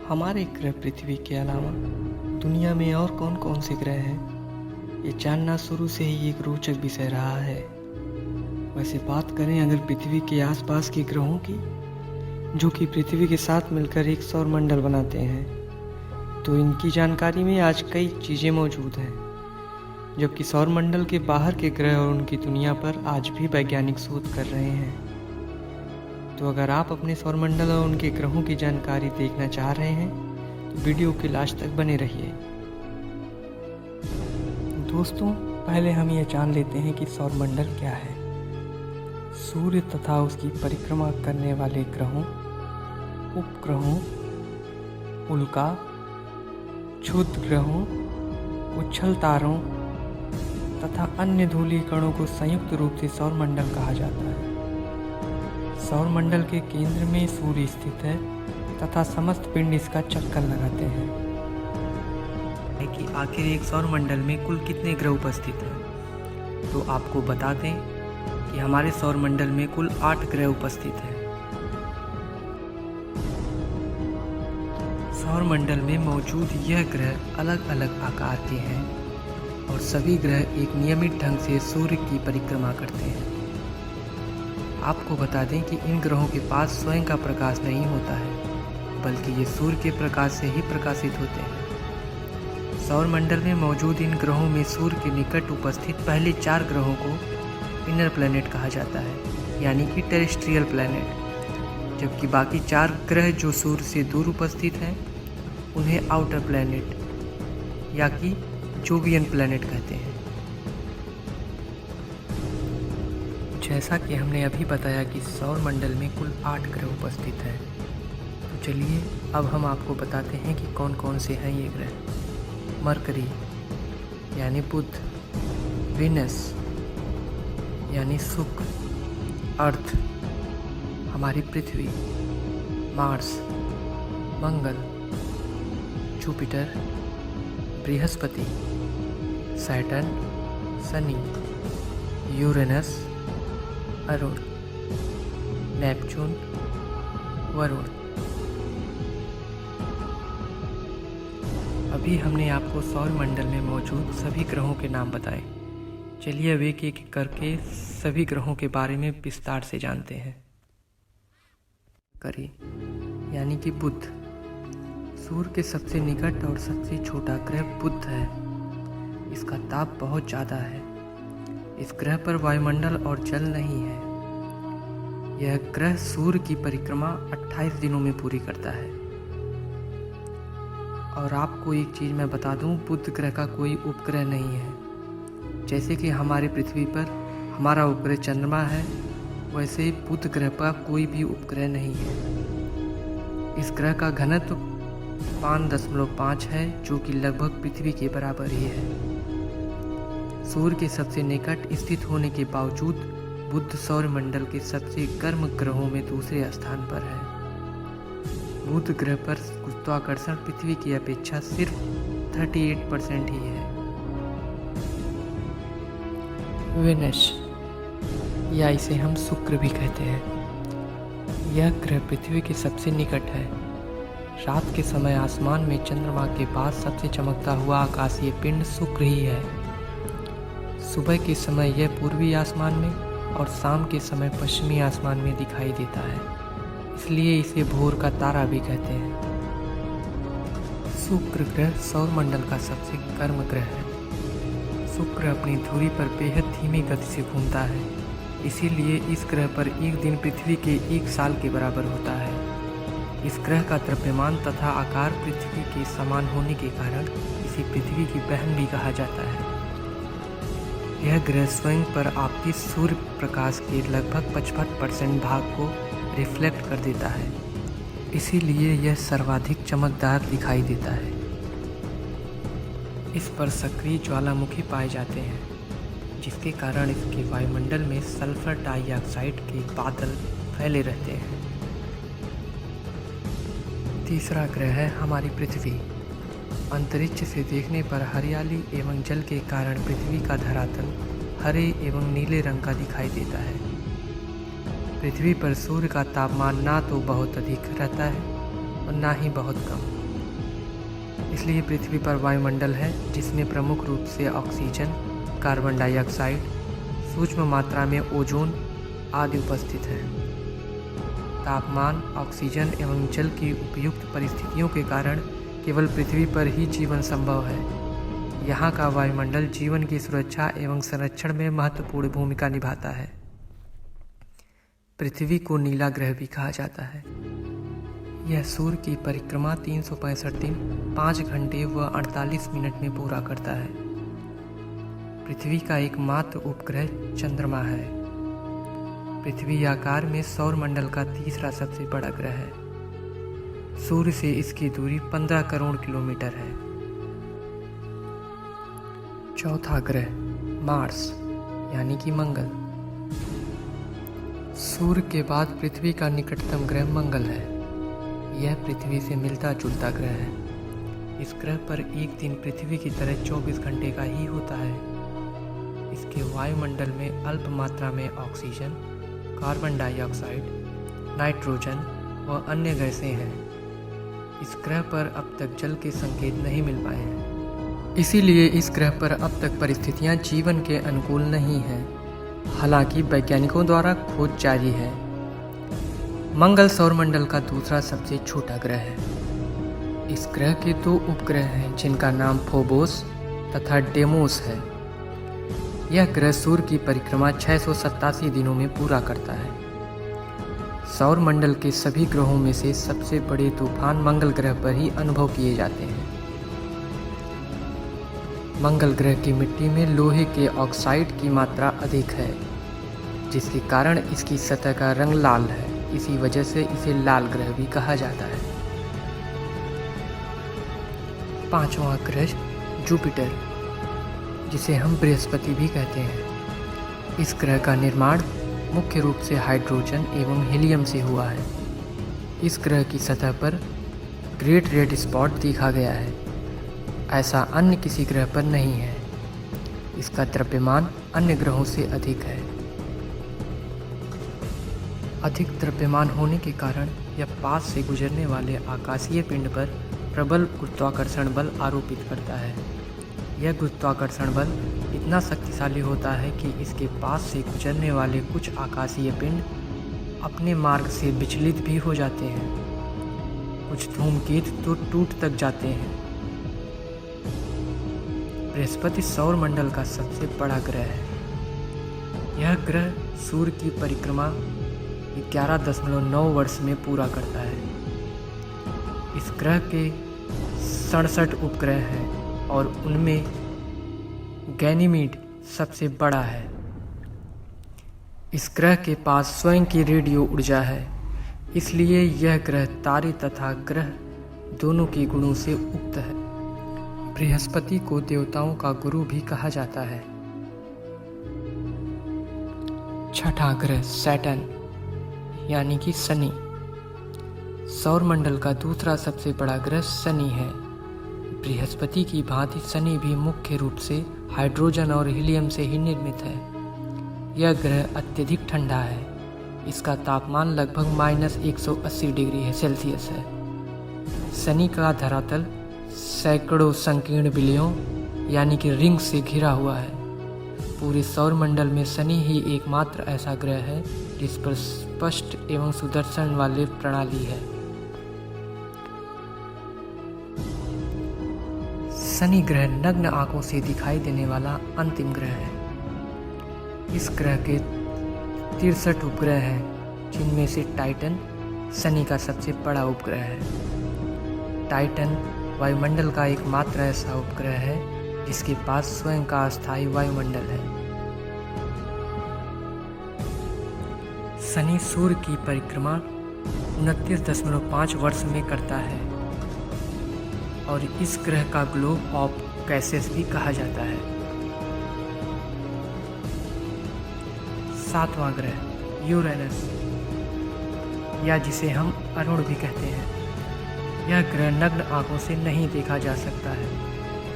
हमारे ग्रह पृथ्वी के अलावा दुनिया में और कौन कौन से ग्रह हैं, ये जानना शुरू से ही एक रोचक विषय रहा है। वैसे बात करें अगर पृथ्वी के आसपास के ग्रहों की, जो कि पृथ्वी के साथ मिलकर एक सौरमंडल बनाते हैं, तो इनकी जानकारी में आज कई चीज़ें मौजूद हैं। जबकि सौरमंडल के बाहर के ग्रह और उनकी दुनिया पर आज भी वैज्ञानिक शोध कर रहे हैं। तो अगर आप अपने सौरमंडल और उनके ग्रहों की जानकारी देखना चाह रहे हैं तो वीडियो के लास्ट तक बने रहिए। दोस्तों, पहले हम ये जान लेते हैं कि सौरमंडल क्या है। सूर्य तथा उसकी परिक्रमा करने वाले ग्रहों, उपग्रहों, उल्का, क्षुद्र ग्रहों, उच्छल तारों तथा अन्य धूलि कणों को संयुक्त रूप से सौरमंडल कहा जाता है। सौरमंडल के केंद्र में सूर्य स्थित है तथा समस्त पिंड इसका चक्कर लगाते हैं। कि आखिर एक सौरमंडल में कुल कितने ग्रह उपस्थित हैं? तो आपको बता दें कि हमारे सौरमंडल में कुल 8 ग्रह उपस्थित हैं। सौरमंडल में मौजूद यह ग्रह अलग अलग आकार के हैं और सभी ग्रह एक नियमित ढंग से सूर्य की परिक्रमा करते हैं। आपको बता दें कि इन ग्रहों के पास स्वयं का प्रकाश नहीं होता है, बल्कि ये सूर्य के प्रकाश से ही प्रकाशित होते हैं। सौरमंडल में मौजूद इन ग्रहों में सूर्य के निकट उपस्थित पहले 4 ग्रहों को इनर प्लैनेट कहा जाता है, यानी कि टेरेस्ट्रियल प्लैनेट। जबकि बाकी 4 ग्रह जो सूर्य से दूर उपस्थित हैं उन्हें आउटर प्लैनेट या कि जोवियन प्लैनेट कहते हैं। जैसा कि हमने अभी बताया कि सौरमंडल में कुल 8 ग्रह उपस्थित हैं, तो चलिए अब हम आपको बताते हैं कि कौन कौन से हैं ये ग्रह। मरकरी यानी बुध, वीनस यानी शुक्र, अर्थ हमारी पृथ्वी, मार्स, मंगल, जुपिटर, बृहस्पति, सैटर्न, शनि, यूरेनस, अरुण, नेपच्यून, वरुण। अभी हमने आपको सौरमंडल में मौजूद सभी ग्रहों के नाम बताए। चलिए अब एक एक करके सभी ग्रहों के बारे में विस्तार से जानते हैं। करी यानी कि बुध, सूर्य के सबसे निकट और सबसे छोटा ग्रह बुध है। इसका ताप बहुत ज़्यादा है। इस ग्रह पर वायुमंडल और जल नहीं है। यह ग्रह सूर्य की परिक्रमा 28 दिनों में पूरी करता है। और आपको एक चीज़ मैं बता दूं, बुध ग्रह का कोई उपग्रह नहीं है। जैसे कि हमारे पृथ्वी पर हमारा उपग्रह चंद्रमा है, वैसे ही बुध ग्रह पर कोई भी उपग्रह नहीं है। इस ग्रह का घनत्व 5.5 है, जो कि लगभग पृथ्वी के बराबर ही है। सूर्य के सबसे निकट स्थित होने के बावजूद बुध सौरमंडल के सबसे गर्म ग्रहों में दूसरे स्थान पर है। बुध ग्रह पर गुरुत्वाकर्षण पृथ्वी की अपेक्षा सिर्फ 38% ही है। वेनस या इसे हम शुक्र भी कहते हैं, यह ग्रह पृथ्वी के सबसे निकट है। रात के समय आसमान में चंद्रमा के बाद सबसे चमकता हुआ आकाशीय पिंड शुक्र ही है। सुबह के समय यह पूर्वी आसमान में और शाम के समय पश्चिमी आसमान में दिखाई देता है, इसलिए इसे भोर का तारा भी कहते हैं। शुक्र ग्रह सौरमंडल का सबसे गर्म ग्रह है। शुक्र अपनी धुरी पर बेहद धीमी गति से घूमता है, इसीलिए इस ग्रह पर एक दिन पृथ्वी के 1 साल के बराबर होता है। इस ग्रह का द्रव्यमान तथा आकार पृथ्वी के समान होने के कारण इसे पृथ्वी की बहन भी कहा जाता है। यह ग्रह स्वयं पर आपतित सूर्य प्रकाश के लगभग 55% भाग को रिफ्लेक्ट कर देता है, इसीलिए यह सर्वाधिक चमकदार दिखाई देता है। इस पर सक्रिय ज्वालामुखी पाए जाते हैं, जिसके कारण इसके वायुमंडल में सल्फर डाइऑक्साइड के बादल फैले रहते हैं। तीसरा ग्रह है हमारी पृथ्वी। अंतरिक्ष से देखने पर हरियाली एवं जल के कारण पृथ्वी का धरातल हरे एवं नीले रंग का दिखाई देता है। पृथ्वी पर सूर्य का तापमान ना तो बहुत अधिक रहता है और ना ही बहुत कम। इसलिए पृथ्वी पर वायुमंडल है जिसमें प्रमुख रूप से ऑक्सीजन, कार्बन डाइऑक्साइड, सूक्ष्म मात्रा में ओजोन आदि उपस्थित है। तापमान, ऑक्सीजन एवं जल की उपयुक्त परिस्थितियों के कारण केवल पृथ्वी पर ही जीवन संभव है। यहाँ का वायुमंडल जीवन की सुरक्षा एवं संरक्षण में महत्वपूर्ण भूमिका निभाता है। पृथ्वी को नीला ग्रह भी कहा जाता है। यह सूर्य की परिक्रमा 365 दिन 5 घंटे व 48 मिनट में पूरा करता है। पृथ्वी का एकमात्र उपग्रह चंद्रमा है। पृथ्वी आकार में सौर मंडल का तीसरा सबसे बड़ा ग्रह है। सूर्य से इसकी दूरी 15 करोड़ किलोमीटर है। चौथा ग्रह मार्स यानी कि मंगल। सूर्य के बाद पृथ्वी का निकटतम ग्रह मंगल है। यह पृथ्वी से मिलता जुलता ग्रह है। इस ग्रह पर एक दिन पृथ्वी की तरह 24 घंटे का ही होता है। इसके वायुमंडल में अल्प मात्रा में ऑक्सीजन, कार्बन डाइऑक्साइड, नाइट्रोजन व अन्य गैसें हैं। इस ग्रह पर अब तक जल के संकेत नहीं मिल पाए हैं। इसीलिए इस ग्रह पर अब तक परिस्थितियां जीवन के अनुकूल नहीं हैं। हालांकि वैज्ञानिकों द्वारा खोज जारी है। मंगल सौरमंडल का दूसरा सबसे छोटा ग्रह है। इस ग्रह के 2 उपग्रह हैं जिनका नाम फोबोस तथा डेमोस है। यह ग्रह सूर्य की परिक्रमा 687 दिनों में पूरा करता है। सौरमंडल के सभी ग्रहों में से सबसे बड़े तूफान मंगल ग्रह पर ही अनुभव किए जाते हैं। मंगल ग्रह की मिट्टी में लोहे के ऑक्साइड की मात्रा अधिक है, जिसके कारण इसकी सतह का रंग लाल है। इसी वजह से इसे लाल ग्रह भी कहा जाता है। 5वां ग्रह जुपिटर, जिसे हम बृहस्पति भी कहते हैं। इस ग्रह का निर्माण मुख्य रूप से हाइड्रोजन एवं हीलियम से हुआ है। इस ग्रह की सतह पर ग्रेट रेड स्पॉट देखा गया है। ऐसा अन्य किसी ग्रह पर नहीं है। इसका द्रव्यमान अन्य ग्रहों से अधिक है। अधिक द्रव्यमान होने के कारण यह पास से गुजरने वाले आकाशीय पिंड पर प्रबल गुरुत्वाकर्षण बल आरोपित करता है। यह गुरुत्वाकर्षण बल इतना शक्तिशाली होता है कि इसके पास से गुजरने वाले कुछ आकाशीय पिंड अपने मार्ग से विचलित भी हो जाते हैं। कुछ धूमकेतु तो टूट तक जाते हैं। बृहस्पति सौरमंडल का सबसे बड़ा ग्रह है। यह ग्रह सूर्य की परिक्रमा 11.9 वर्ष में पूरा करता है। इस ग्रह के 67 उपग्रह हैं और उनमें गैनीमीड सबसे बड़ा है। इस ग्रह के पास स्वयं की रेडियो ऊर्जा है, इसलिए यह ग्रह तारे तथा ग्रह दोनों के गुणों से युक्त है। बृहस्पति को देवताओं का गुरु भी कहा जाता है। 6ठा ग्रह सैटर्न यानी कि शनि। सौरमंडल का दूसरा सबसे बड़ा ग्रह शनि है। बृहस्पति की भांति शनि भी मुख्य रूप से हाइड्रोजन और हीलियम से ही निर्मित है। यह ग्रह अत्यधिक ठंडा है। इसका तापमान लगभग -180 डिग्री सेल्सियस है। शनि का धरातल सैकड़ों संकीर्ण बिलियों यानी कि रिंग से घिरा हुआ है। पूरे सौरमंडल में शनि ही एकमात्र ऐसा ग्रह है जिस पर स्पष्ट एवं सुदर्शन वाली प्रणाली है। शनि ग्रह नग्न आंखों से दिखाई देने वाला अंतिम ग्रह है। इस ग्रह के 63 उपग्रह हैं, जिनमें से टाइटन शनि का सबसे बड़ा उपग्रह है। टाइटन वायुमंडल का एकमात्र ऐसा उपग्रह है जिसके पास स्वयं का अस्थायी वायुमंडल है। शनि सूर्य की परिक्रमा 29.5 वर्ष में करता है और इस ग्रह का ग्लोब ऑफ गैसेस भी कहा जाता है। 7वां ग्रह यूरेनस, या जिसे हम अरुण भी कहते हैं। यह ग्रह नग्न आंखों से नहीं देखा जा सकता है।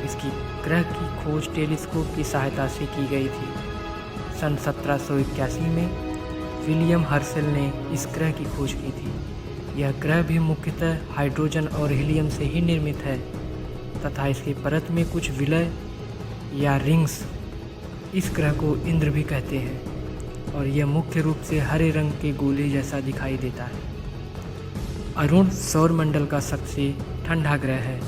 इसकी ग्रह की खोज टेलीस्कोप की सहायता से की गई थी। सन 1781 में विलियम हर्शेल ने इस ग्रह की खोज की थी। यह ग्रह भी मुख्यतः हाइड्रोजन और हीलियम से ही निर्मित है तथा इसकी परत में कुछ विलय या रिंग्स, इस ग्रह को इंद्र भी कहते हैं और यह मुख्य रूप से हरे रंग के गोले जैसा दिखाई देता है। अरुण सौरमंडल का सबसे ठंडा ग्रह है।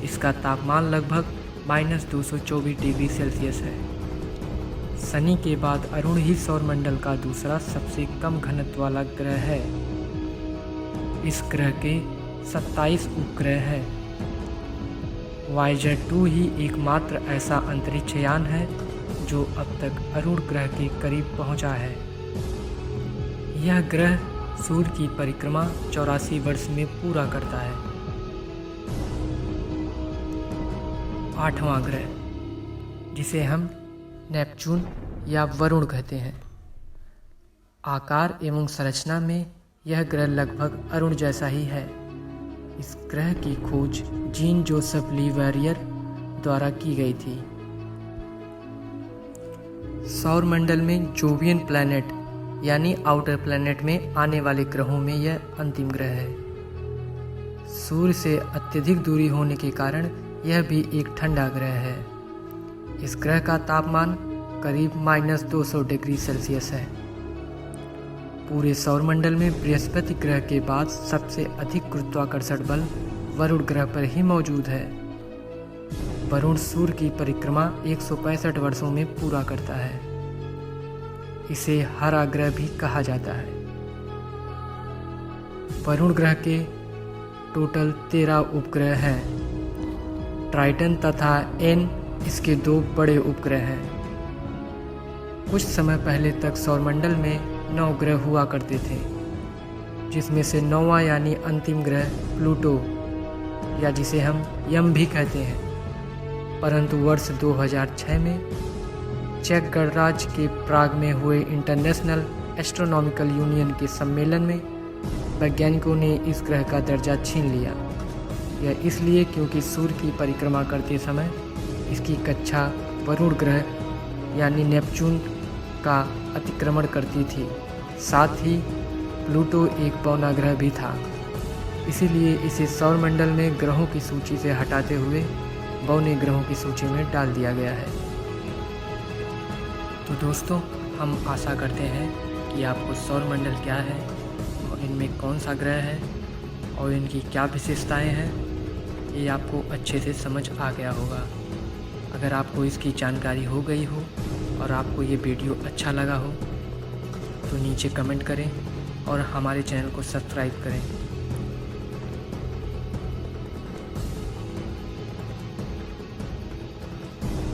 इसका तापमान लगभग -224 डिग्री सेल्सियस है। शनि के बाद अरुण ही सौरमंडल का दूसरा सबसे कम घनत्व वाला ग्रह है। इस ग्रह के 27 उपग्रह हैं। वायेजर 2 ही एकमात्र ऐसा अंतरिक्ष यान है जो अब तक अरुण ग्रह के करीब पहुंचा है। यह ग्रह सूर्य की परिक्रमा 84 वर्ष में पूरा करता है। 8वां ग्रह, जिसे हम नेपच्यून या वरुण कहते हैं। आकार एवं संरचना में यह ग्रह लगभग अरुण जैसा ही है। इस ग्रह की खोज जीन जोसेफ लीवेरियर द्वारा की गई थी। सौरमंडल में जोवियन प्लैनेट यानी आउटर प्लैनेट में आने वाले ग्रहों में यह अंतिम ग्रह है। सूर्य से अत्यधिक दूरी होने के कारण यह भी एक ठंडा ग्रह है। इस ग्रह का तापमान करीब -200 डिग्री सेल्सियस है। पूरे सौरमंडल में बृहस्पति ग्रह के बाद सबसे अधिक गुरुत्वाकर्षण बल वरुण ग्रह पर ही मौजूद है। वरुण सूर्य की परिक्रमा 165 वर्षों में पूरा करता है। इसे हरा ग्रह भी कहा जाता है। वरुण ग्रह के टोटल 13 उपग्रह हैं। ट्राइटन तथा एन इसके 2 बड़े उपग्रह हैं। कुछ समय पहले तक सौरमंडल में 9 ग्रह हुआ करते थे, जिसमें से 9वां यानी अंतिम ग्रह प्लूटो या जिसे हम यम भी कहते हैं। परंतु वर्ष 2006 में चेक गणराज्य के प्राग में हुए इंटरनेशनल एस्ट्रोनॉमिकल यूनियन के सम्मेलन में वैज्ञानिकों ने इस ग्रह का दर्जा छीन लिया। यह इसलिए क्योंकि सूर्य की परिक्रमा करते समय इसकी कक्षा वरुण ग्रह यानी नेपच्यून का अतिक्रमण करती थी। साथ ही प्लूटो एक बौना ग्रह भी था। इसीलिए इसे सौरमंडल में ग्रहों की सूची से हटाते हुए बौने ग्रहों की सूची में डाल दिया गया है। तो दोस्तों, हम आशा करते हैं कि आपको सौरमंडल क्या है और इनमें कौन सा ग्रह है और इनकी क्या विशेषताएं हैं, ये आपको अच्छे से समझ आ गया होगा। अगर आपको इसकी जानकारी हो गई हो और आपको ये वीडियो अच्छा लगा हो तो नीचे कमेंट करें और हमारे चैनल को सब्सक्राइब करें।